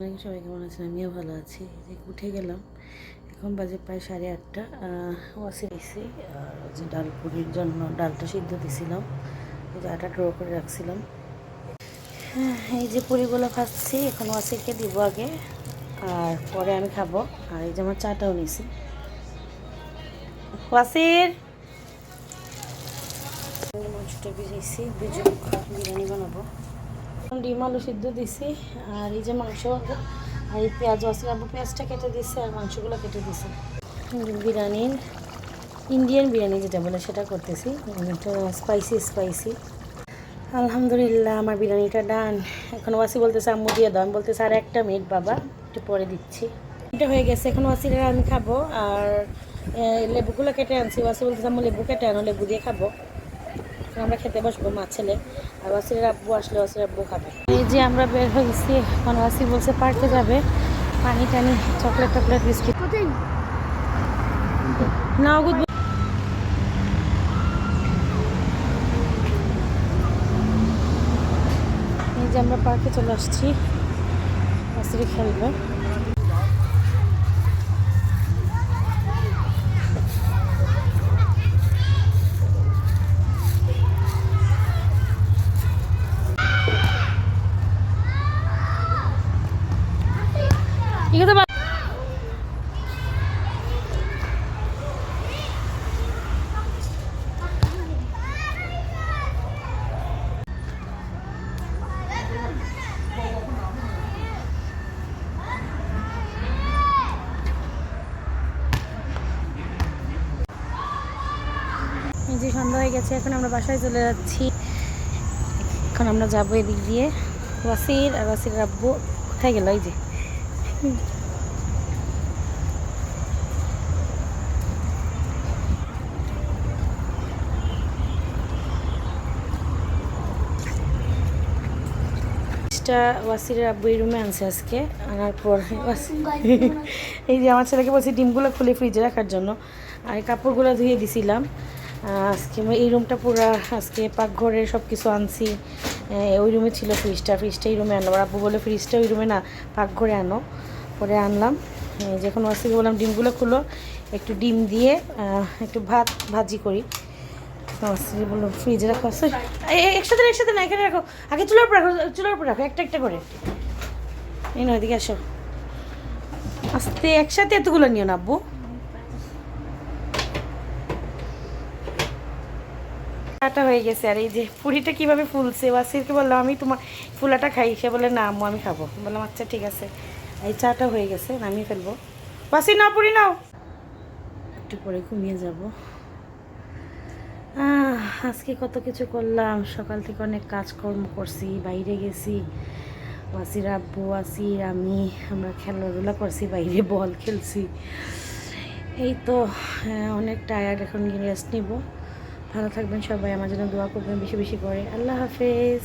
সবাই কেমন আছেন? আমিও ভালো আছি। যে উঠে গেলাম, এখন বাজে প্রায় 8:30। ওয়াসি দিয়েছি আর যে ডাল পুরির জন্য ডালটা সিদ্ধ দিছিলাম, এই যে আটা ড্র করে রাখছিলাম। হ্যাঁ, এই যে পুরিগুলো ভাজছি, এখন ওয়াসিকে দিব আগে, আর পরে আমি খাবো। আর এই যে আমার চাটাও নিছি। ওয়াসির মাংসটা ভিজাইছি, বিরিয়ানি বানাবো। ডিম আলু সিদ্ধ দিছি, আর এই যে মাংস আর এই পেঁয়াজ আছে, পেঁয়াজটা কেটে দিচ্ছে আর মাংসগুলো কেটে দিছে। বিরিয়ানির ইন্ডিয়ান বিরিয়ানি যেটা বলে সেটা করতেছি, স্পাইসি স্পাইসি। আলহামদুলিল্লাহ, আমার বিরিয়ানিটা ডান। এখন ওয়াসি বলতেছে আম্মু দিয়ে দাও, আমি বলতেছে আর একটা মিনিট বাবা, একটু পরে দিচ্ছি। এটা হয়ে গেছে, এখন ওয়াসিরা আমি খাবো। আর লেবুগুলো কেটে আনছি, ওয়াসি বলতেছে আম্মু লেবু কেটে আনো, লেবু দিয়ে খাবো। আমরা খেতে বসবো মা ছেলে, আর ওয়াসির আব্বু আসলে ওয়াসির আব্বু খাবে। এই যে আমরা বের হয়েছি, এখন ওয়াসি বলছে পার্কে যাবে, পানি টানি চকলেট টকলেট বিস্কিট না। এই যে আমরা পার্কে চলে আসছি, ওয়াসিরে খেলবে। ঠিক আছে, এই যে সন্ধ্যা হয়ে গেছে, এখন আমরা বাসায় চলে যাচ্ছি। এখন আমরা যাবো এদিক দিয়ে। ওয়াসির আর ওয়াসির আব্বু কোথায় গেল? এই যে ওয়াসিরের আব্বু এই রুমে আনছে আজকে, আনার পর এই যে আমার ছেলেকে বলছি ডিমগুলো খুলে ফ্রিজে রাখার জন্য, আর এই কাপড়গুলো ধুয়ে দিছিলাম। আজকে এই রুমটা পুরো আজকে পাকঘরের সব কিছু আনছি। ওই রুমে ছিল ফ্রিজটা এই রুমে আনলাম, আর আব্বু বলে ফ্রিজটা ওই রুমে না, পাকঘরে আনো। পরে আনলাম। যখন ওয়াসিকে বললাম ডিমগুলো খুলো, একটু ডিম দিয়ে একটু ভাজি করি। বললো ফ্রিজে রাখো, একসাথে না, এখানে রাখো, আগে চুলার উপর রাখো একটা একটা করে। এই নয়, এদিকে আসো, আস্তে, একসাথে এতগুলো নিও না আব্বু। চাটা হয়ে গেছে, আর এই যে পুরিটা কিভাবে ফুলছে, ওয়াসিরকে বললাম আমি তোমার ফুলাটা খাই, সে বলে না আম্মু আমি খাবো। বললাম আচ্ছা ঠিক আছে। এই চাটা হয়ে গেছে, নামিয়ে ফেলবো। ওয়াসির নাও, পুরি নাও, একটু পরে ঘুমিয়ে যাবো। আজকে কত কিছু করলাম, সকাল থেকে অনেক কাজকর্ম করছি, বাইরে গেছি। ওয়াসির আব্বু, ওয়াসির, আমরা খেলাধুলা করছি, বাইরে বল খেলছি। এই তো অনেক টায়ার্ড, এখন রেস্ট নিব। ভালো থাকবেন সবাই, আমার জন্য দোয়া করবেন বেশি বেশি করে। আল্লাহ হাফেজ।